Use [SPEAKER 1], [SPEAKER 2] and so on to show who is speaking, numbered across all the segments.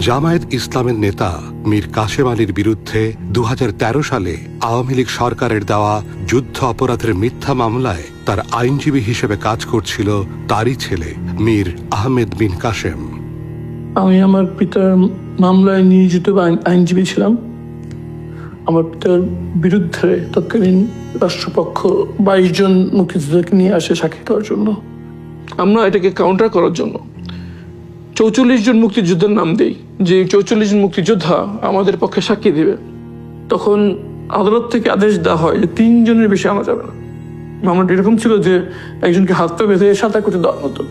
[SPEAKER 1] জামায়াত ইসলামের নেতা মীর কাশেম আলীর বিরুদ্ধে 2013 সালে আওয়ামী লীগ সরকারের দেওয়া যুদ্ধ অপরাধের মিথ্যা মামলায় তার আইনজীবী হিসেবে কাজ করছিল তারই ছেলে মীর আহমেদ বিন কাশেম।
[SPEAKER 2] আমি আমার পিতার মামলায় নিয়োজিত আইনজীবী ছিলাম। আমার পিতার বিরুদ্ধে তৎকালীন রাষ্ট্রপক্ষ 22 জন মুক্তিযোদ্ধাকে নিয়ে আসে সাক্ষী দেওয়ার জন্য। আমরা এটাকে কাউন্টার করার জন্য 44 জন মুক্তিযোদ্ধার নাম দেই, যে 44 জন মুক্তিযোদ্ধা আমাদের পক্ষে সাক্ষী দেবে। তখন আদালত থেকে আদেশ দেওয়া হয় যে 3 জনের বেশি আনা যাবে না। মামলাটা এরকম ছিল যে একজনকে হাত পা বেঁধে সাঁতার করতে দেওয়া হতো।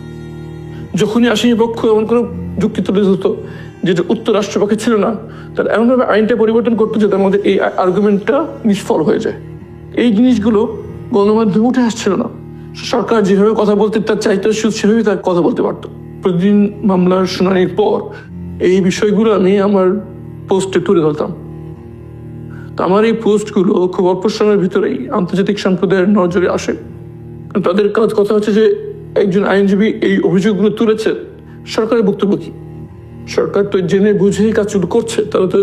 [SPEAKER 2] যখনই আসামি পক্ষ এমন কোনো যুক্তি তুলে ধরতো যেটা উত্তর রাষ্ট্রপক্ষে ছিল না, তার এমনভাবে আইনটা পরিবর্তন করতো যাতে আমাদের এই আর্গুমেন্টটা নিষ্ফল হয়ে যায়। এই জিনিসগুলো গণমাধ্যমে উঠে আসছিল না। সরকার যেভাবে কথা বলতে তার চাইতে সেভাবেই তার কথা বলতে পারতো। প্রতিদিন মামলার শুনানির পর এই বিষয়গুলো আমি আমার পোস্টে তুলে ধরতাম। তো আমার এই পোস্টগুলো খুব অল্প সময়ের ভিতরেই আন্তর্জাতিক সম্প্রদায়ের নজরে আসে। তাদের কথা হচ্ছে যে একজন আইনজীবী এই অভিযোগগুলো তুলেছে, সরকারের বক্তব্য কি? সরকার তো জেনে বুঝেই কাজগুলো করছে, তারা তো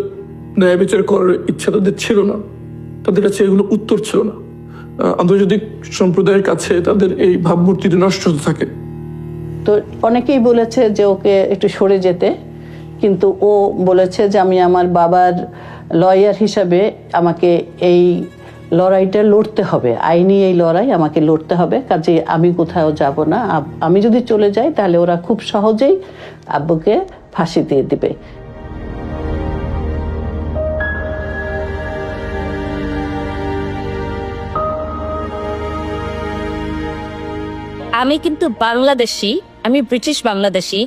[SPEAKER 2] ন্যায় বিচার করার ইচ্ছা তাদের ছিল না, তাদের কাছে এগুলো উত্তর ছিল না। আন্তর্জাতিক সম্প্রদায়ের কাছে তাদের এই ভাবমূর্তিটা নষ্ট হতে থাকে।
[SPEAKER 3] তো অনেকেই বলেছে যে ওকে একটু সরে যেতে, কিন্তু ও বলেছে যে আমি আমার বাবার লয়ার হিসাবে আমাকে এই লড়াইটা লড়তে হবে, আইনি এই লড়াই আমাকে লড়তে হবে, কাজে আমি কোথাও যাব না। আমি যদি চলে যাই তাহলে ওরা খুব সহজেই আব্বুকে ফাঁসি দিয়ে দিবে।
[SPEAKER 4] আমি কিন্তু বাংলাদেশি, আমি ব্রিটিশ বাংলাদেশি।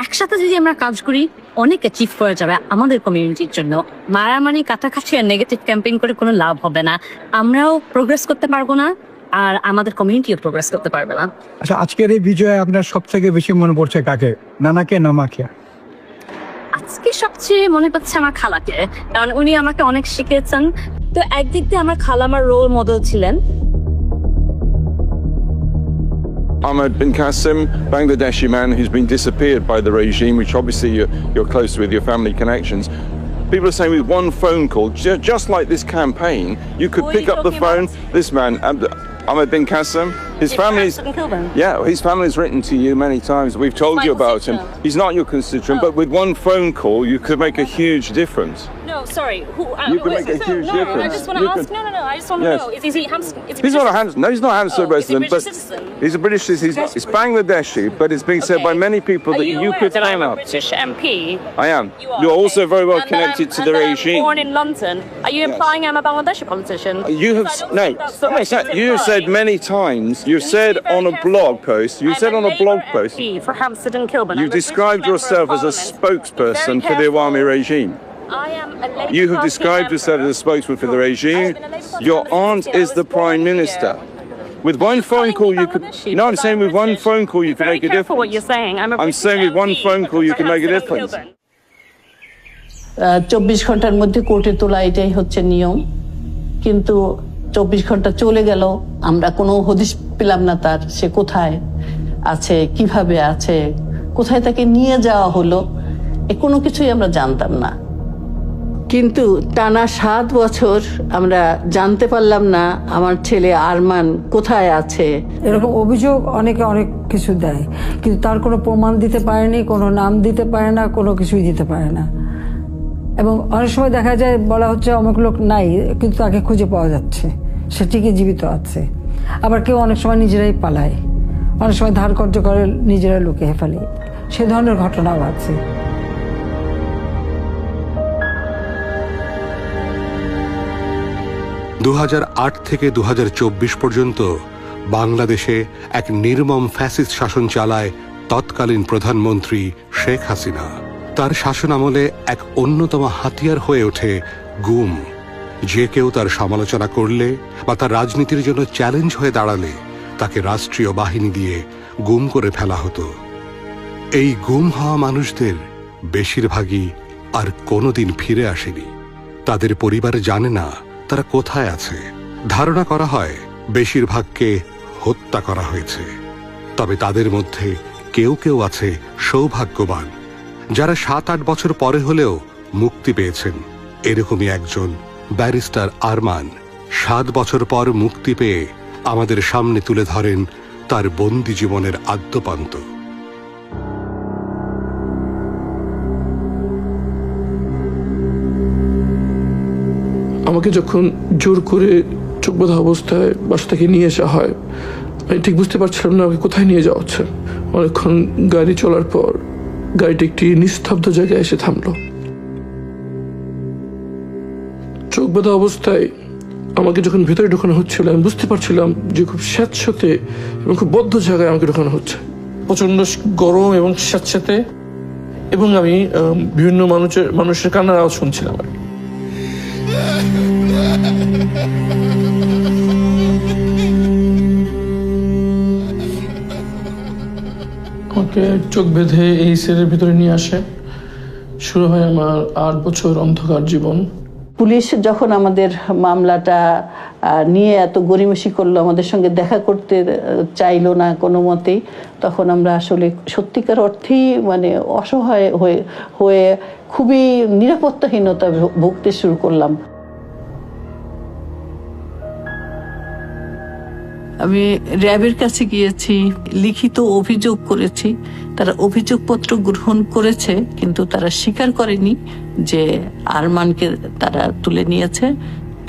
[SPEAKER 4] একসাথে যদি আমরা কাজ করি অনেক অ্যাচিভ করা যাবে আমাদের কমিউনিটির জন্য। মারামারি কাটাকাটি আর নেগেটিভ ক্যাম্পেইন করে কোনো লাভ হবে না। আমরাও প্রোগ্রেস করতে পারবো না, আর আমাদের কমিউনিটিও প্রোগ্রেস করতে পারবে না।
[SPEAKER 5] আচ্ছা, আজকের এই বিজয়ে আপনার সব থেকে বেশি মনে পড়ছে কাকে, নানাকে না মাকে?
[SPEAKER 4] আজকে সবচেয়ে মনে পড়ছে আমার খালাকে, কারণ উনি আমাকে অনেক শিখিয়েছেন। তো একদিক দিয়ে আমার খালা আমার রোল মডেল ছিলেন।
[SPEAKER 6] Ahmed bin Qasim, Bangladeshi man who's been disappeared by the regime, which obviously you're close with your family connections. People are saying with one phone call, just like this campaign, you could pick up the phone. This man, Ahmed bin Qasim, his family's his family's written to you many times. We've told you about him. He's not your constituent, but with one phone call, you could make a huge difference.
[SPEAKER 4] No, sorry.
[SPEAKER 6] You can make a huge difference.
[SPEAKER 4] I just want to ask. No. I just want to know. Is he Hampstead?
[SPEAKER 6] He's not a Hampstead. No, he's not a Hampstead resident. But he's a British citizen. He's Bangladeshi, but it's being said by many people that you could sign up.
[SPEAKER 4] British MP.
[SPEAKER 6] I am. You're also very well connected to the regime.
[SPEAKER 4] Born in London. Are you implying I'm a Bangladeshi politician?
[SPEAKER 6] You have You have said many times. You've said on a blog post. You said on a blog post.
[SPEAKER 4] For Hampstead and Kilburn.
[SPEAKER 6] You described yourself as a spokesperson for the Awami regime. You have described yourself as a spokesman for the regime. Your aunt is the Prime Minister. With one phone call you could... No, I'm saying with one phone call you can make a difference.
[SPEAKER 4] What you're saying.
[SPEAKER 6] I'm saying with one phone call you can make a difference.
[SPEAKER 3] 24 ঘন্টার মধ্যে কোর্টে তোলা, এটাই হচ্ছে নিয়ম। কিন্তু 24 ঘন্টা চলে গেল, আমরা কোনো হদিশ পেলাম না তার, সে কোথায় আছে, কিভাবে আছে, কোথায় তাকে নিয়ে যাওয়া হলো, কোনো কিছুই আমরা জানতাম না। কিন্তু টানা 7 বছর আমরা জানতে পারলাম না আমার ছেলে আরমান কোথায় আছে।
[SPEAKER 7] এরকম অভিযোগ অনেকে অনেক কিছু দেয়, কিন্তু তার কোনো প্রমাণ দিতে পারেনি, কোনো নাম দিতে পারে না, কোনো কিছুই দিতে পারে না। এবং অনেক সময় দেখা যায় বলা হচ্ছে অনেক লোক নাই, কিন্তু তাকে খুঁজে পাওয়া যাচ্ছে, সে ঠিকই জীবিত আছে। আবার কেউ অনেক সময় নিজেরাই পালায়, অনেক সময় ধার কর্য করে নিজেরা লুকিয়ে ফেলে, সে ধরনের ঘটনাও আছে।
[SPEAKER 1] দু 2008 থেকে 2024 পর্যন্ত বাংলাদেশে এক নির্মম ফ্যাসিস্ট শাসন চালায় তৎকালীন প্রধানমন্ত্রী শেখ হাসিনা। তার শাসনামলে এক অন্যতম হাতিয়ার হয়ে ওঠে গুম। যে কেউ তার সমালোচনা করলে বা তার রাজনীতির জন্য চ্যালেঞ্জ হয়ে দাঁড়ালে তাকে রাষ্ট্রীয় বাহিনী দিয়ে গুম করে ফেলা হতো। এই গুম হওয়া মানুষদের বেশিরভাগই আর কোনোদিন ফিরে আসেনি। তাদের পরিবার জানে না তারা কোথায় আছে। ধারণা করা হয় বেশিরভাগকে হত্যা করা হয়েছে। তবে তাদের মধ্যে কেউ কেউ আছে সৌভাগ্যবান, যারা 7-8 বছর পরে হলেও মুক্তি পেয়েছেন। এরকমই একজন ব্যারিস্টার আরমান 7 বছর পর মুক্তি পেয়ে আমাদের সামনে তুলে ধরেন তার বন্দি জীবনের আদ্যপান্ত।
[SPEAKER 2] আমাকে যখন জোর করে চোখ বাঁধা অবস্থায় বাসা থেকে নিয়ে আসা হয়, আমি ঠিক বুঝতে পারছিলাম না আমাকে কোথায় নিয়ে যাওয়া হচ্ছে। অনেকক্ষণ গাড়ি চলার পর গাড়িটি একটি নিস্তব্ধ জায়গায় এসে থামলো। চোখ বাঁধা অবস্থায় আমাকে যখন ভেতরে ঢোকানো হচ্ছিল, আমি বুঝতে পারছিলাম যে খুব স্যাঁতস্যাঁতে এবং খুব বদ্ধ জায়গায় আমাকে ঢোকানো হচ্ছে। প্রচন্ড গরম এবং স্যাঁতস্যাঁতে, এবং আমি বিভিন্ন মানুষের কান্নার আওয়াজ শুনছিলাম। আমাকে চোখ বেঁধে এই সেলের ভিতরে নিয়ে আসে। শুরু হয় আমার 8 বছর অন্ধকার জীবন।
[SPEAKER 3] পুলিশ যখন আমাদের মামলাটা নিয়ে এত গড়িমসি করলো, আমাদের সঙ্গে দেখা করতে চাইলো না কোনো মতেই, তখন আমরা আসলে সত্যিকার অর্থেই মানে অসহায় হয়ে খুবই নিরাপত্তাহীনতা ভুগতে শুরু করলাম। আমি র্যাবের কাছে গিয়েছি, লিখিত অভিযোগ করেছি। তারা অভিযোগপত্র গ্রহণ করেছে, কিন্তু তারা স্বীকার করেনি যে আরমানকে তারা তুলে নিয়েছে।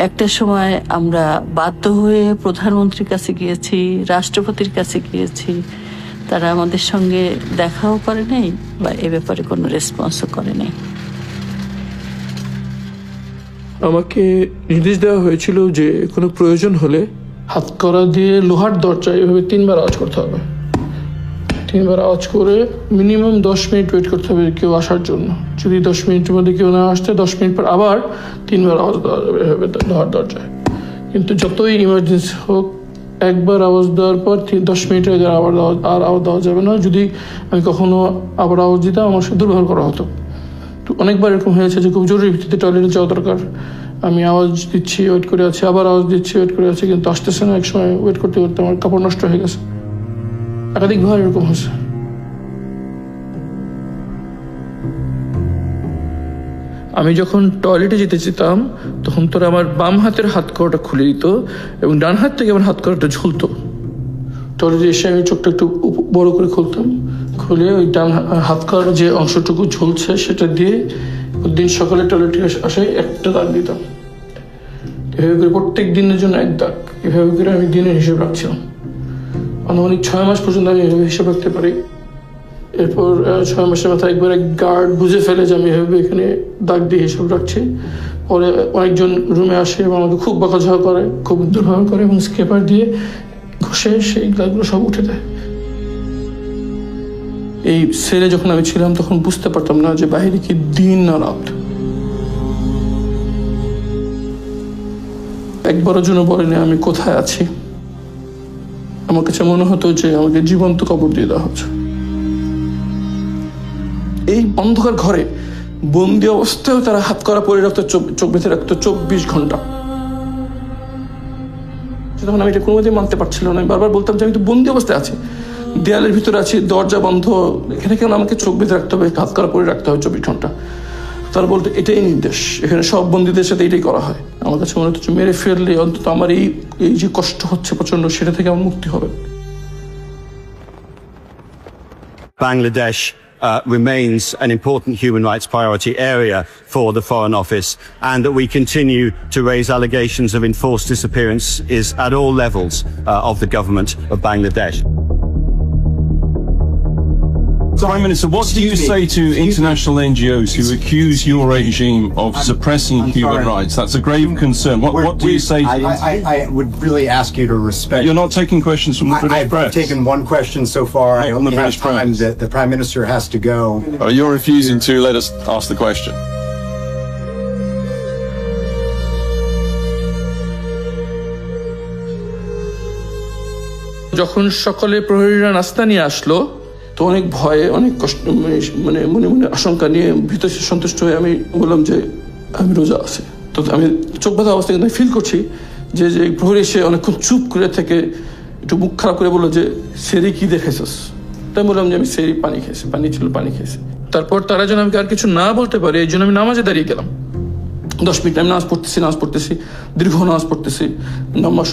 [SPEAKER 3] একটা সময় আমরা বাধ্য হয়ে প্রধানমন্ত্রীর কাছে গিয়েছি, রাষ্ট্রপতির কাছে গিয়েছি। তারা আমাদের সঙ্গে দেখাও করে নাই বা এ ব্যাপারে কোনো রেসপন্সও করে নাই।
[SPEAKER 2] আমাকে নির্দেশ দেওয়া হয়েছিল যে কোনো প্রয়োজন হলে হাতকড়া দিয়ে লোহার দরজায় এভাবে 3 বার আওয়াজ করতে হবে। 3 বার আওয়াজ করে মিনিমাম 10 মিনিট ওয়েট করতে হবে কেউ আসার জন্য। যদি 10 মিনিটের মধ্যে কেউ না আসতে, 10 মিনিট পর আবার 3 বার আওয়াজ দেওয়া যাবে এভাবে লোহার দরজায়। কিন্তু যতই ইমার্জেন্সি হোক, একবার আওয়াজ দেওয়ার পর 10 মিনিটের আগে আর আওয়াজ দেওয়া যাবে না। যদি আমি কখনো আবার আওয়াজ দিতাম, আমার সাথে দুর্ব্যবহার করা হতো। তো অনেকবার এরকম হয়েছে যে খুব জরুরি ভিত্তিতে টয়লেটে যাওয়া দরকার, আমি আওয়াজ দিচ্ছি, ওয়েট করে আছি, আবার আওয়াজ দিচ্ছি, ওয়েট করে আছি, কিন্তু আসতেছে না। এক সময় ওয়েট করতে করতে আমার কাপড় নষ্ট হয়ে গেছে। একাধিকবার এরকম হয়েছে। আমি যখন টয়লেটে যেতে যেতাম, তখন তোরা আমার বাম হাতের হাত কড়াটা খুলে দিত এবং ডান হাত থেকে আমার হাত কড়াটা ঝুলতো। টয়লেটে এসে আমি চোখটা একটু বড় করে খুলতাম, খুলে ওই ডান হাত কড়ার যে অংশটুকু ঝুলছে সেটা দিয়ে দিন সকালে টয়লেটে আসে একটা দাগ দিতাম। এভাবে করে প্রত্যেক দিনের জন্য 1 দাগ, এভাবে করে আমি দিনের হিসেব রাখছিলাম। আনুমানিক 6 মাস পর্যন্ত আমি এভাবে হিসেব রাখতে পারি। এরপর 6 মাসের মাথায় একবার এক গার্ড বুঝে ফেলে যে আমি এভাবে এখানে দাগ দিয়ে হিসেব রাখছি। পরে অনেকজন রুমে আসে এবং আমাকে খুব বকাঝকা করে, খুব দুর্ব্যবহার করে এবং স্কেপার দিয়ে ঘষে সেই দাগগুলো সব উঠে দেয়। এই সেলে যখন আমি ছিলাম, তখন বুঝতে পারতাম না যে বাইরে কি দিন না রাত। একবারের জন্য বলেনি আমি কোথায় আছি। আমার কাছে মনে হতো যে আমাকে জীবন্ত কবর দিয়ে দেওয়া হচ্ছে। এই অন্ধকার ঘরে বন্দি অবস্থায় তারা হাত করা পরে রাখতো, চোখ বেঁধে রাখতো 24 ঘন্টা। তখন আমি এটা কোনোদিন মানতে পারছিল না। আমি বারবার বলতাম যে আমি তো বন্দি অবস্থায় আছি, দেয়ালের ভিতরে আছি, দরজা বন্ধ, এখানে কেন আমাকে চোখ বেঁধে রাখতে হবে, হাত করা পরে রাখতে হবে 24 ঘন্টা। তারা বলতো এটাই নির্দেশ, এখানে সব বন্দীদের সাথে এটাই করা হয়। আমার কাছে মনে হচ্ছে মেরে ফেললে অন্তত আমার এই যে কষ্ট হচ্ছে প্রচন্ড, সেটা থেকে আমার মুক্তি হবে।
[SPEAKER 8] Bangladesh remains an important human rights priority area for the Foreign Office, and that we continue to raise allegations of enforced disappearance is at all levels of the government of Bangladesh.
[SPEAKER 6] Prime Minister, what do you say to international NGOs who accuse your regime of suppressing human rights? That's a grave concern. What do you say to them?
[SPEAKER 9] I would really ask you to respect.
[SPEAKER 6] You're not taking questions from the British press.
[SPEAKER 9] I've taken one question so far. I
[SPEAKER 6] From
[SPEAKER 9] only
[SPEAKER 6] the
[SPEAKER 9] have
[SPEAKER 6] British
[SPEAKER 9] time
[SPEAKER 6] press.
[SPEAKER 9] that the Prime Minister has to go.
[SPEAKER 6] You're refusing to let us ask the question.
[SPEAKER 2] যখন সকালে প্রহরীরা নাস্তা নিয়ে আসলো, তো অনেক ভয়ে, অনেক কষ্ট, মানে মনে মনে আশঙ্কা নিয়ে ভিতরে সন্তুষ্ট হয়ে আমি বললাম যে আমি রোজা আছি। তো আমি চোখ বাঁধা অবস্থায় কিন্তু ফিল করছি যে প্রহরী এসে অনেকক্ষণ চুপ করে থেকে একটু মুখ খারাপ করে বললো যে সেরে কি দেখেছিস। তাই বললাম যে আমি সেই পানি খেয়েছি, পানি ছিল, পানি খেয়েছি। তারপর তারা যেন আমাকে আর কিছু না বলতে পারে এই জন্য আমি নামাজে দাঁড়িয়ে গেলাম। 10 মিনিট আমি নামাজ পড়তেছি, দীর্ঘ নামাজ পড়তেছি, লম্বা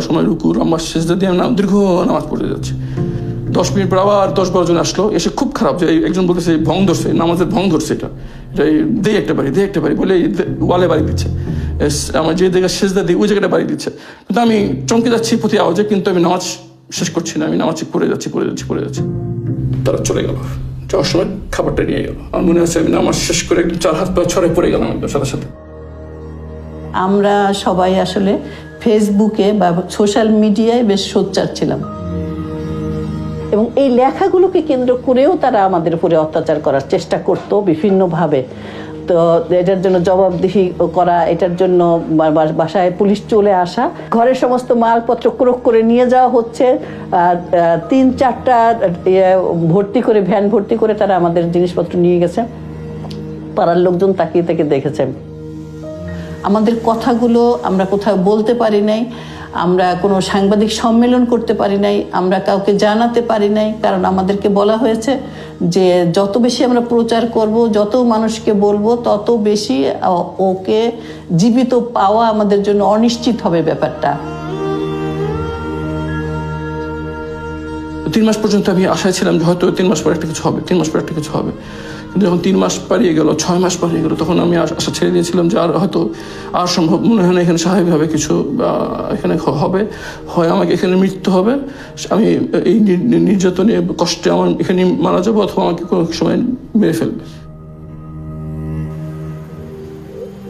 [SPEAKER 2] সময় রুকু, লম্বা সেজদা দিয়ে আমি দীর্ঘ নামাজ পড়তে যাচ্ছি। 10 মিনিট পর আবার 10-12 জন আসলো, এসে খুব খারাপ যে একজন বলতেছে ভং ধরছে, নামাজের ভং ধরছে, এটা দে একটা বাড়ি বলে ওয়ালে বাড়ি দিচ্ছে, আমার যে জায়গায় সেজদা দিই ওই জায়গাটা বাড়ি দিচ্ছে। কিন্তু আমি চমকে যাচ্ছি প্রতি আওয়াজে, কিন্তু আমি নামাজ শেষ করছি না, আমি নামাজ পড়ে যাচ্ছি। তারা চলে গেল, যাওয়ার সময় খাবারটা নিয়ে গেল। আমার মনে আছে আমি নামাজ শেষ করে একদম 4 হাত পা ছড়ে পড়ে গেলাম একদম সাথে।
[SPEAKER 3] আমরা সবাই আসলে ফেসবুকে বা সোশ্যাল মিডিয়ায় বেশ সোচ্চার ছিলাম, এবং এই লেখাগুলোকে কেন্দ্র করেও তারা আমাদের উপরে অত্যাচার করার চেষ্টা করতো বিভিন্নভাবে। তো এটার জন্য জবাবদিহি করা, এটার জন্য বাসায় পুলিশ চলে আসা, ঘরের সমস্ত মালপত্র ক্রোক করে নিয়ে যাওয়া হচ্ছে, 3-4টা ভ্যান ভর্তি করে তারা আমাদের জিনিসপত্র নিয়ে গেছে। পাড়ার লোকজন তাকিয়ে দেখেছে। আমাদের কথাগুলো আমরা কোথাও বলতে পারি নাই, আমরা কোনো সাংবাদিক সম্মেলন করতে পারি নাই, আমরা কাউকে জানাতে পারি নাই, কারণ আমাদেরকে বলা হয়েছে যে যত বেশি আমরা প্রচার করব, যত মানুষকে বলবো, তত বেশি ওকে জীবিত পাওয়া আমাদের জন্য অনিশ্চিত হবে ব্যাপারটা।
[SPEAKER 2] 3 মাস পর্যন্ত আমি আশায় ছিলাম যে হয়তো 3 মাস পর একটা কিছু হবে, কিন্তু যখন 3 মাস পারিয়ে গেল, 6 মাস পারিয়ে গেল, তখন আমি আশা ছেড়ে দিয়েছিলাম যে আর সম্ভব মনে হয় না এখানে স্বাভাবিকভাবে কিছু এখানে হবে, হয় আমাকে এখানে মৃত্যু হবে, আমি এই নির্যাতনে কষ্টে আমার এখানে মারা যাবো, অথবা আমাকে কোনো সময় মেরে ফেলবে।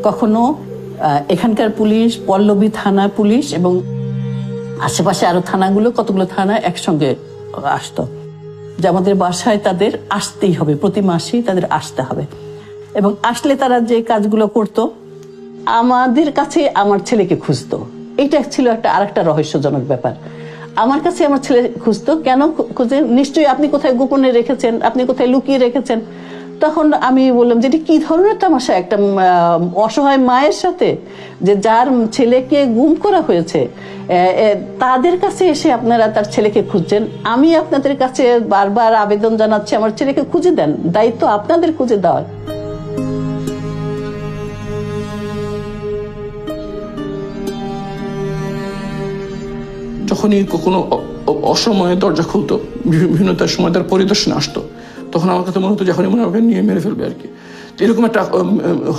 [SPEAKER 3] কখনো এখানকার পুলিশ, পল্লবী থানা পুলিশ এবং আশেপাশে আরো থানাগুলো, কতগুলো থানা একসঙ্গে আসতো যে আমাদের বাসায় তাদের আসতেই হবে, প্রতি মাসেই তাদের আসতে হবে। এবং আসলে তারা যে কাজগুলো করতো, আমাদের কাছে আমার ছেলেকে খুঁজতো। এটা ছিল আরেকটা রহস্যজনক ব্যাপার। আমার কাছে আমার ছেলে খুঁজতো, কেন খুঁজে? নিশ্চয়ই আপনি কোথায় গোপনে রেখেছেন, আপনি কোথায় লুকিয়ে রেখেছেন। তখন আমি বললাম যে কি ধরনের তামাশা, একটা অসহায় মায়ের সাথে, যে যার ছেলেকে গুম করা হয়েছে, তাদের কাছে এসে আপনারা তার ছেলেকে খুঁজছেন। আমি আপনাদের কাছে বারবার আবেদন জানাচ্ছি, আমার ছেলেকে খুঁজে দেন, দায়িত্ব আপনাদের খুঁজে দেওয়ার।
[SPEAKER 2] যখনই কোনো অসময়ে দরজা খুলতো, বিভিন্ন সময় তার পরিদর্শনে আসতো, তখন আমার কাছে মনে হতো যখনই মনে আমাকে নিয়ে মেরে ফেলবে আর কি। এরকম একটা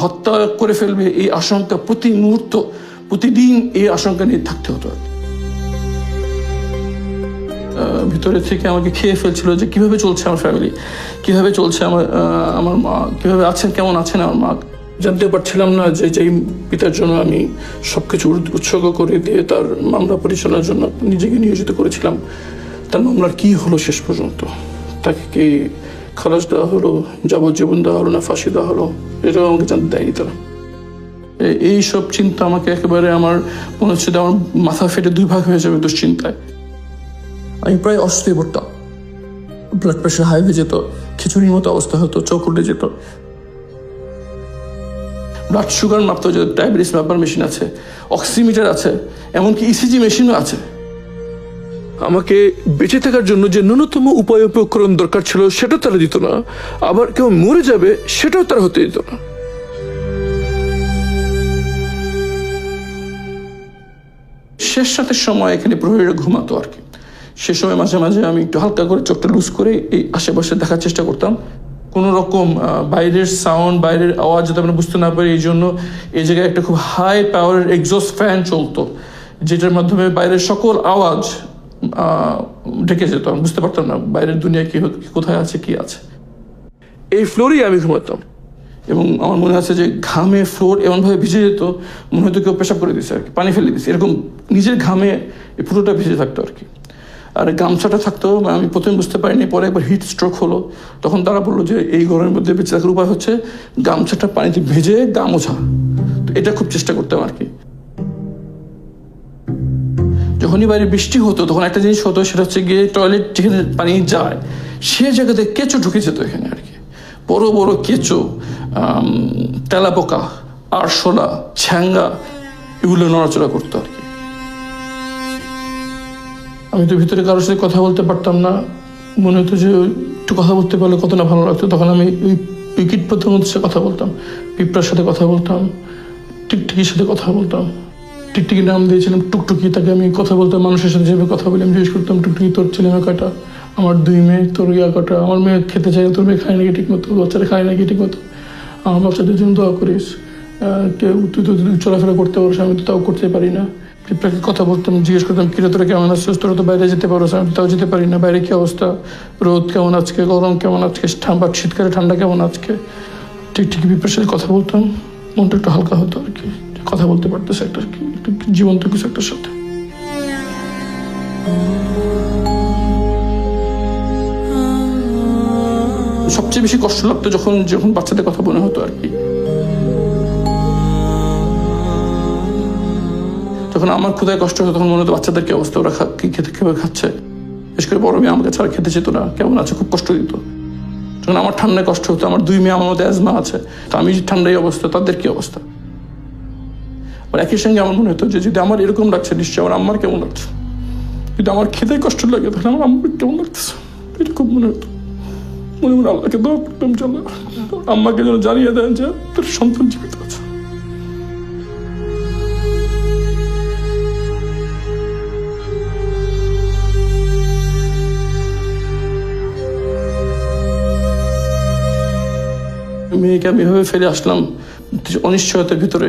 [SPEAKER 2] হত্যা করে ফেলবে এই আশঙ্কা প্রতি মুহূর্ত, প্রতিদিন এই আশঙ্কা নিয়ে থাকতে হতো আর কি। ভিতরে থেকে আমাকে খেয়ে ফেলছিল যে কিভাবে চলছে আমার ফ্যামিলি, কিভাবে চলছে আমার মা, কিভাবে আছেন, কেমন আছেন আমার মা। জানতে পারছিলাম না যে যেই পিতার জন্য আমি সবকিছু উৎসর্গ করে দিয়ে তার মামলা পরিচালনার জন্য নিজেকে নিয়োজিত করেছিলাম, তার মামলার কি হলো শেষ পর্যন্ত। তাকে কি খালাস দেওয়া হলো, যাবজ্জীবন দেওয়া হলো, না ফাঁসি দেওয়া হলো, এটাও আমাকে জানতে দেয়নি তারা। এই সব চিন্তা আমাকে একেবারে আমার মনে হচ্ছে আমার মাথা ফেটে 2 ভাগ হয়ে যাবে দুশ্চিন্তায়। আমি প্রায় অসুস্থ হয়ে পড়তাম, ব্লাড প্রেশার হাই হয়ে যেত, খিচুড়ির মতো অবস্থা হতো, চোখ উঠে যেত, ব্লাড সুগার মাপতে হতো, ডায়াবেটিস মাপার মেশিন আছে, অক্সিমিটার আছে, এমনকি ইসিজি মেশিনও আছে। আমাকে বেঁচে থাকার জন্য যে ন্যূনতম উপায় উপকরণ দরকার ছিল সেটাও তারা দিত না, আবার কেউ মরে যাবে সেটাও তারা হতে দিত না। শেষ রাতের সময় এখানে প্রহরীরা ঘুমাতো আর কি। সে সময় মাঝে মাঝে আমি একটু হালকা করে চোখটা লুজ করে এই আশেপাশে দেখার চেষ্টা করতাম। কোনো রকম বাইরের সাউন্ড, বাইরের আওয়াজ যাতে আমরা বুঝতে না পারি, এই জন্য এই জায়গায় একটা খুব হাই পাওয়ারের এক্সস্ট ফ্যান চলতো, যেটার মাধ্যমে বাইরের সকল আওয়াজ ঢেকে যেত, আমি বুঝতে পারতাম না বাইরের দুনিয়া কি কোথায় আছে, কি আছে। এই ফ্লোরেই আমি ঘুমাতাম, এবং আমার মনে আছে যে ঘামে ফ্লোর এমনভাবে ভিজে যেত, মনে হয়তো কেউ পেশাব করে দিচ্ছে আর কি, পানি ফেলে দিচ্ছে, এরকম নিজের ঘামে এই পুরোটা ভিজে থাকতো আর কি। আর গামছাটা থাকতো, আমি প্রথমে বুঝতে পারিনি, পরে একবার হিট স্ট্রোক হলো, তখন তারা বললো যে এই গরমের মধ্যে বেঁচে থাকার উপায় হচ্ছে গামছাটা পানিতে ভেজে গা মোছা। তো এটা খুব চেষ্টা করতাম আর কি। যখনই বাইরে বৃষ্টি হতো তখন একটা জিনিস হতো, সেটা হচ্ছে গিয়ে টয়লেট যেখানে পানি যায় সে জায়গাতে কেঁচো ঢুকে যেত এখানে আর কি, বড় বড় কেঁচো, তেলাপোকা, আরশোলা, ছ্যাঙ্গা, এগুলো নড়াচড়া করতো আর কি। আমি তো ভিতরে কারোর সাথে কথা বলতে পারতাম না, মনে হতো যে একটু কথা বলতে পারলে কত না ভালো লাগতো। তখন আমি ওই কীটপতঙ্গের মধ্যে সাথে কথা বলতাম, পিঁপড়ার সাথে কথা বলতাম, টিকটিকির সাথে কথা বলতাম। টিকটিকি নাম দিয়েছিলাম টুকটুকি, তাকে আমি কথা বলতাম মানুষের সাথে যেভাবে কথা বলি। আমি জিজ্ঞেস করতাম, টুকটুকি তোর ছেলে মেয়ে কয়টা? আমার 2 মেয়ে। তোর ইয়া কটা? আমার মেয়ে খেতে চাই, তোর মেয়ে খায় নাকি ঠিক মতো? বাচ্চারা খায় নাকি ঠিক মতো? আমার বাচ্চাদের জন্য দোয়া করিস। কেউ তুই তো চলাফেরা করতে পারিস, আমি তো তাও করতে পারি না। পিঁপড়াকে কথা বলতাম, জিজ্ঞেস করতাম কিরে তোরা কেমন আছিস? তোরা তো বাইরে যেতে পারো, আমি তাও যেতে পারি না। বাইরে কি অবস্থা? রোদ কেমন আজকে, গরম কেমন আজকে, শীতকালে ঠান্ডা কেমন আজকে? ঠিক পিঁপড়ার সাথে কথা বলতাম, মনটা একটু হালকা হতো আর কি। কথা বলতে পারতেছে একটা জীবন্ত কিছু একটার সাথে। সবচেয়ে বেশি কষ্ট লাগতো যখন বাচ্চাদের কথা মনে হতো আর কি। যখন আমার ক্ষুধায় কষ্ট হতো তখন মনে হতো বাচ্চাদের কি অবস্থা, ওরা কি খেতে কিভাবে খাচ্ছে। বিশেষ করে বড় মেয়ে আমাকে ছাড়া খেতে যেত না, কেমন আছে, খুব কষ্ট দিত। যখন আমার ঠান্ডায় কষ্ট হতো, আমার 2 মেয়ে, আমার মধ্যে অ্যাজমা আছে, তো আমি ঠান্ডায় অবস্থা, তাদের কি অবস্থা। আর একই সঙ্গে আমার মনে হতো যে যদি আমার এরকম লাগছে নিশ্চয়ই আমার আম্মার কেমন লাগছে। যদি আমার খেতে কষ্ট লাগে তাহলে আমার আম্মার কেমন লাগতেছে, এরকম মনে হতো। মনে মনে আল্লাহকে দোয়া করতাম, চলো আম্মাকে যেন জানিয়ে দেন যে তোর সন্তান জীবিত আছে। মেয়েকে আমি এভাবে ফেলে আসলাম অনিশ্চয়তার ভিতরে।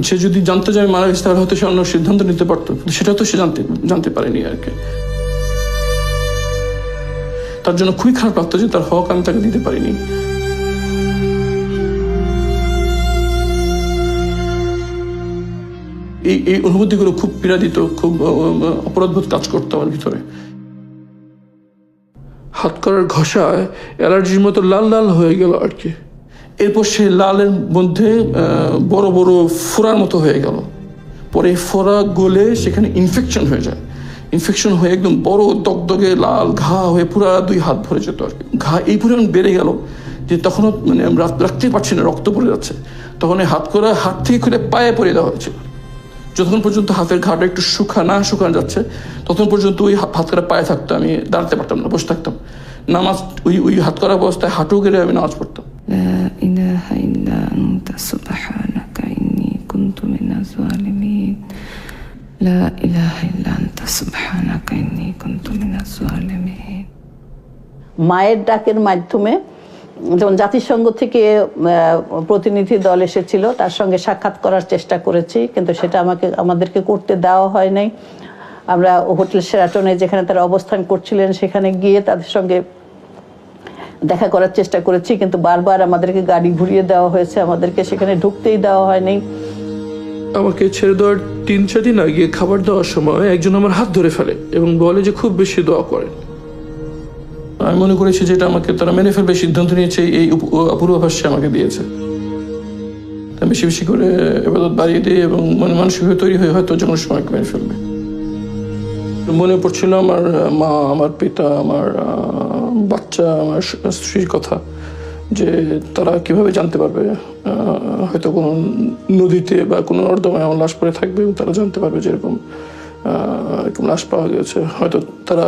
[SPEAKER 2] সে যদি জানতো যে আমি মারা গেছি তাহলে হয়তো সে অন্য সিদ্ধান্ত নিতে পারতো, সেটা তো সে জানতে পারেনি আর কি। তার জন্য খুবই খারাপ লাগতো যে তার হক আমি তাকে দিতে পারিনি। এই অনুভূতিগুলো খুব পীড়া দিত, খুব অপরাধবোধ কাজ করতো আমার ভিতরে। হাত করার ঘষায় অ্যালার্জির মতো লাল লাল হয়ে গেল আর কি। এরপর সে লালের মধ্যে বড় বড় ফোড়ার মতো হয়ে গেল। পরে ফোড়া গলে সেখানে ইনফেকশন হয়ে যায়। ইনফেকশন হয়ে একদম বড় দগদগে লাল ঘা হয়ে পুরা 2 হাত ভরে যেত আর কি। ঘা এই পরিমাণ বেড়ে গেল যে তখনও মানে রাখতেই পারছি না, রক্ত পড়ে যাচ্ছে। তখন এই হাত থেকে খুলে পায়ে পরে দেওয়া হয়েছিল। যতক্ষণ পর্যন্ত হাতের ঘাটা একটু শুকানো যাচ্ছে ততক্ষণ পর্যন্ত ওই হাত করা পায়ে থাকতো, আমি দাঁড়াতে পারতাম না, বসে থাকতাম। নামাজ ওই হাত করা অবস্থায় হাঁটু গেলে আমি নামাজ পড়তাম।
[SPEAKER 10] لا إله إلا أنت سبحانك إني كنت من الظالمين لا إله إلا أنت سبحانك إني كنت من الظالمين।
[SPEAKER 3] মায়ের ডাকের মাধ্যমে যেমন জাতিসংঘ থেকে প্রতিনিধি দল এসেছিল, তার সঙ্গে সাক্ষাৎ করার চেষ্টা করেছি, কিন্তু সেটা আমাদেরকে করতে দেওয়া হয় নাই। আমরা হোটেল শেরাটনে যেখানে তারা অবস্থান করছিলেন সেখানে গিয়ে তাদের সঙ্গে দেখা করার চেষ্টা করেছি, কিন্তু বারবার আমাদেরকে গাড়ি ঘুরিয়ে দেওয়া হয়েছে, আমাদেরকে সেখানে ঢুকতেই দেওয়া হয়নি।
[SPEAKER 2] আমাকে ছেড়ে দেওয়ার 3-4 দিন আগে খাবার দেওয়ার সময় একজন আমার হাত ধরে ফেলে এবং বলে যে খুব বেশি দোয়া করেন। আমি মনে করেছি যেটা আমাকে তারা মেনে ফেলবে সিদ্ধান্ত নিয়েছে, এই পূর্বাভাস আমাকে দিয়েছে। বেশি বেশি করে ইবাদত বাড়িয়ে দিই এবং মানসিকভাবে তৈরি হয়ে হয়তো যে কোনো সময় মেনে ফেলবে। মনে পড়ছিল আমার মা, আমার পিতা, আমার বাচ্চা, আমার স্ত্রীর কথা, যে তারা কিভাবে জানতে পারবে হয়তো কোনো নদীতে বা কোনো নর্দমায় আমার লাশ পড়ে থাকবে এবং তারা জানতে পারবে যে এরকম লাশ পাওয়া গেছে। হয়তো তারা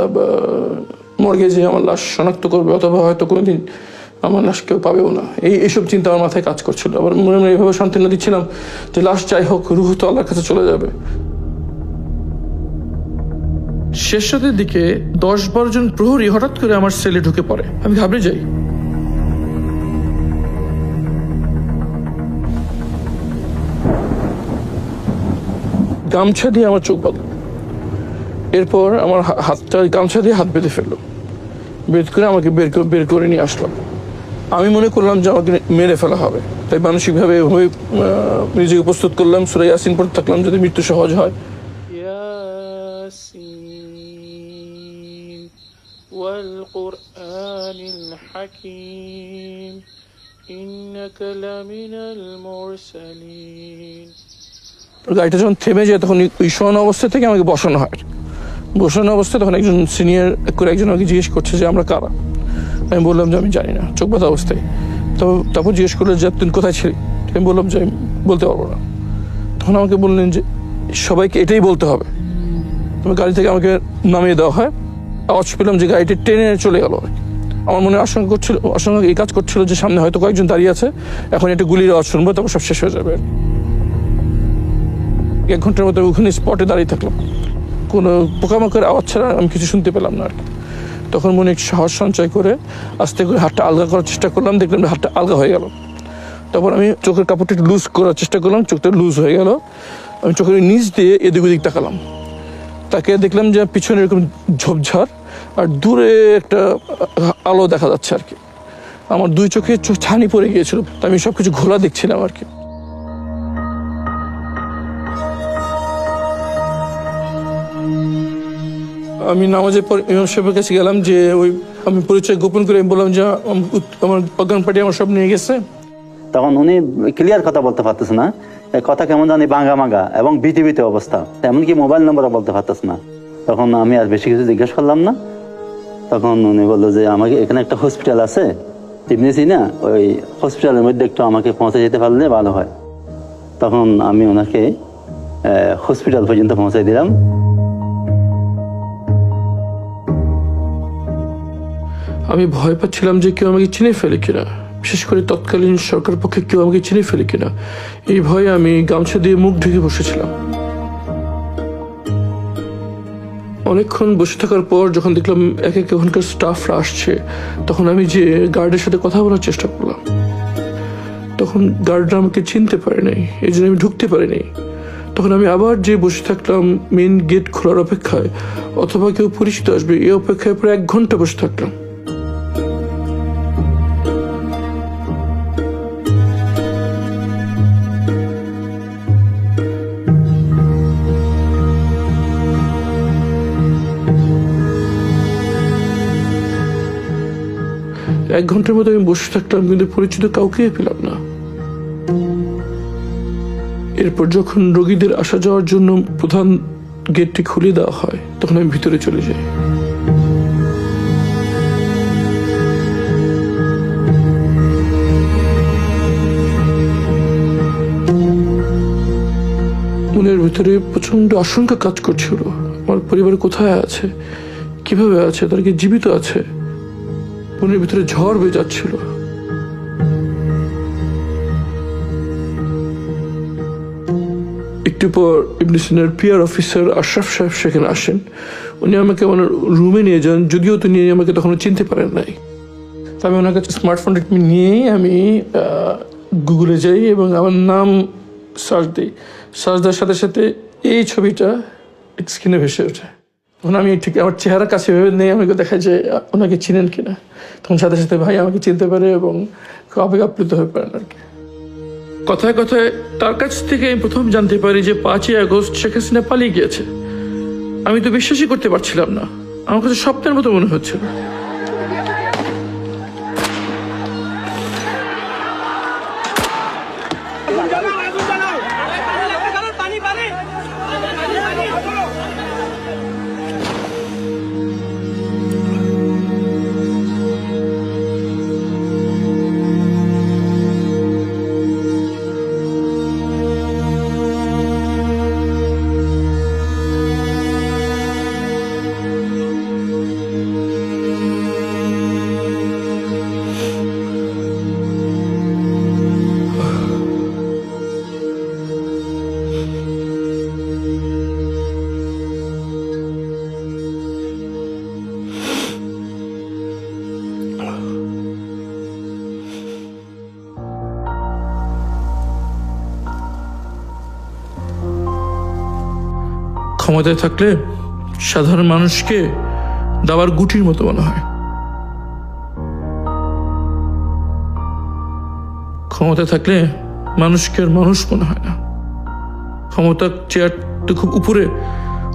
[SPEAKER 2] মর্গে যে আমার লাশ শনাক্ত করবে, অথবা হয়তো কোনোদিন আমার লাশ কেউ পাবেও না। এইসব চিন্তা আমার মাথায় কাজ করছিল। আবার মনে মনে এইভাবে শান্তি না দিচ্ছিলাম যে লাশ যাই হোক, রুহ তো আল্লাহর কাছে চলে যাবে। শেষ রাতের দিকে 10-12 জন প্রহরী হঠাৎ করে আমার সেলে ঢুকে পড়ে। আমি ঘাবড়ে যাই। গামছা দিয়ে আমার চোখ বাঁধল। এরপর আমার হাতটা গামছা দিয়ে হাত বেঁধে ফেললো, বের করে আমাকে বের করে নিয়ে আসলাম। আমি মনে করলাম যে আমাকে মেরে ফেলা হবে, তাই মানসিকভাবে নিজেকে প্রস্তুত করলাম। সূরা ইয়াসিন পড়তে থাকলাম যাতে মৃত্যু সহজ হয়। গাড়িটা যখন থেমে যায় তখন ওই শোয়ানো অবস্থা থেকে আমাকে বসানো হয়। বসানো অবস্থায় তখন একজন সিনিয়র করে একজন আমাকে জিজ্ঞেস করছে যে আমরা কারা। আমি বললাম যে আমি জানি না, চোখ বাঁধা অবস্থায়। তারপর জিজ্ঞেস করলো যে তুই কোথায় ছিলি। আমি বললাম যে আমি বলতে পারবো না। তখন আমাকে বললেন যে সবাইকে এটাই বলতে হবে। গাড়ি থেকে আমাকে নামিয়ে দেওয়া হয় আওয়াজ পেলাম যে গাড়িটি ট্রেনে চলে গেল। আমার মনে আশঙ্কা এই কাজ করছিল যে সামনে হয়তো কয়েকজন দাঁড়িয়ে আছে, এখন একটা গুলির আওয়াজ শুনবো, তারপর সব শেষ হয়ে যাবে। 1 ঘন্টার মতো ওখানে স্পটে দাঁড়িয়ে থাকলাম, কোনো পোকামাকড়ের আওয়াজ ছাড়া আমি কিছু শুনতে পেলাম না আর কি। তখন মনে একটু সাহস সঞ্চয় করে আস্তে করে হাতটা আলগা করার চেষ্টা করলাম, দেখলাম হাতটা আলগা হয়ে গেল। তারপর আমি চোখের কাপড়টা একটু লুজ করার চেষ্টা করলাম, চোখটা লুজ হয়ে গেল। আমি চোখের নিচ দিয়ে এদিক ওদিক তাকালাম, তাকে দেখলাম যে পিছনে এরকম ঝোপঝাড় আর দূরে একটা আলো দেখা যাচ্ছে আর কি। আমার 2 চোখে ছানি পড়ে গিয়েছিল, তো আমি সবকিছু ঘোলা দেখছিলাম আর কি। আমি নামাজের পর ইমাম সাহেবের কাছে গেলাম, যে আমি পরিচয় গোপন করে বললাম যে আমার অজ্ঞান পার্টি আমার সব নিয়ে গেছে।
[SPEAKER 11] তখন উনি ক্লিয়ার কথা বলতে পারতেছে না, কথা কেমন জানি বাঙ্গা মাঙ্গা এবং বিটিভিতে অবস্থা, এমনকি মোবাইল নম্বরও বলতে পারতেছে না। তখন আমি আর বেশি কিছু জিজ্ঞেস করলাম না। তখন উনি বললো যে আমাকে এখানে একটা হসপিটাল আছে ইবনে সিনা, ওই হসপিটালের মধ্যে একটু আমাকে পৌঁছে যেতে পারলে ভালো হয়। তখন আমি ওনাকে হসপিটাল পর্যন্ত পৌঁছে দিলাম।
[SPEAKER 2] আমি ভয় পাচ্ছিলাম যে কেউ আমাকে চিনে ফেলে কিনা, বিশেষ করে তৎকালীন সরকার পক্ষে কেউ আমাকে চিনে ফেলে কিনা, এই ভয়ে আমি গামছা দিয়ে মুখ ঢেকে বসেছিলাম। অনেকক্ষণ বসে থাকার পর যখন দেখলাম এক এক ওখানকার স্টাফরা আসছে, তখন আমি যে গার্ডের সাথে কথা বলার চেষ্টা করলাম। তখন গার্ডরা আমাকে চিনতে পারে নাই, এই জন্য আমি ঢুকতে পারিনি। তখন আমি আবার যে বসে থাকলাম মেন গেট খোলার অপেক্ষায়, অথবা কেউ পরিচিত আসবে এই অপেক্ষায় প্রায় 1 ঘন্টা বসে থাকলাম। এক ঘন্টার মতো আমি বসে থাকলাম, কিন্তু পরিচিত কাউকে পেলাম না। এরপর যখন রোগীদের আসা যাওয়ার জন্য প্রধান গেটটি খুলে দেওয়া হয়, তখন আমি ভিতরে চলে যাই। মনের ভিতরে প্রচন্ড আশঙ্কা কাজ করছিল, আমার পরিবার কোথায় আছে, কিভাবে আছে, তারা কি জীবিত আছে। মনের ভিতরে ঝড় বয়ে যাচ্ছিল। একটু পর ইবনে সিনার পিআর অফিসার আশরাফ সাহেব সেখানে আসেন। উনি আমাকে আমার রুমে নিয়ে যান, যদিও তিনি আমাকে তখন চিনতে পারেন নাই। আমি ওনার কাছে স্মার্টফোনটা নিয়েই আমি গুগলে যাই এবং আমার নাম সার্চ দিই। সার্চ দেওয়ার সাথে সাথে এই ছবিটা স্ক্রিনে ভেসে ওঠে। তখন আমি ঠিক আমার চেহারা কাছে ভেবে নেই, আমাকে দেখা যায় ওনাকে চিনেন কিনা। তখন সাথে সাথে ভাই আমাকে চিনতে পারে এবং খুব আবেগ আপ্লুত হয়ে পারেন আর কি। কথায় কথায় তার কাছ থেকে আমি প্রথম জানতে পারি যে 5ই আগস্ট শেখ হাসিনা পালিয়ে গিয়েছে। আমি তো বিশ্বাসই করতে পারছিলাম না, আমার কাছে স্বপ্নের মতো মনে হচ্ছিল। ক্ষমতায় থাকলে সাধারণ মানুষকে দাবার গুটির মতো মনে হয়। ক্ষমতায় থাকলে মানুষকে আর মানুষ মনে হয় না। ক্ষমতার চেয়ার তো খুব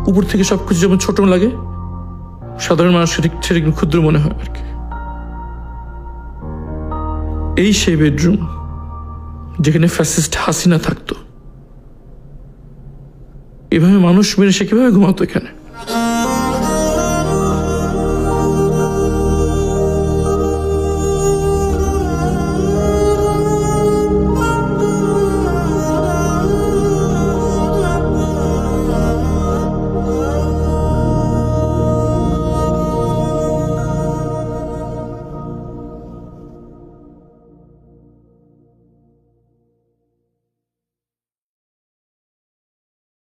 [SPEAKER 2] উপর থেকে সবকিছু যেমন ছোট লাগে, সাধারণ মানুষকে সেটা ক্ষুদ্র মনে হয় আর কি। এই সেই বেডরুম যেখানে ফ্যাসিস্ট হাসিনা থাকতো। এভাবে মানুষ মেরে সে কিভাবে ঘুমাতো এখানে?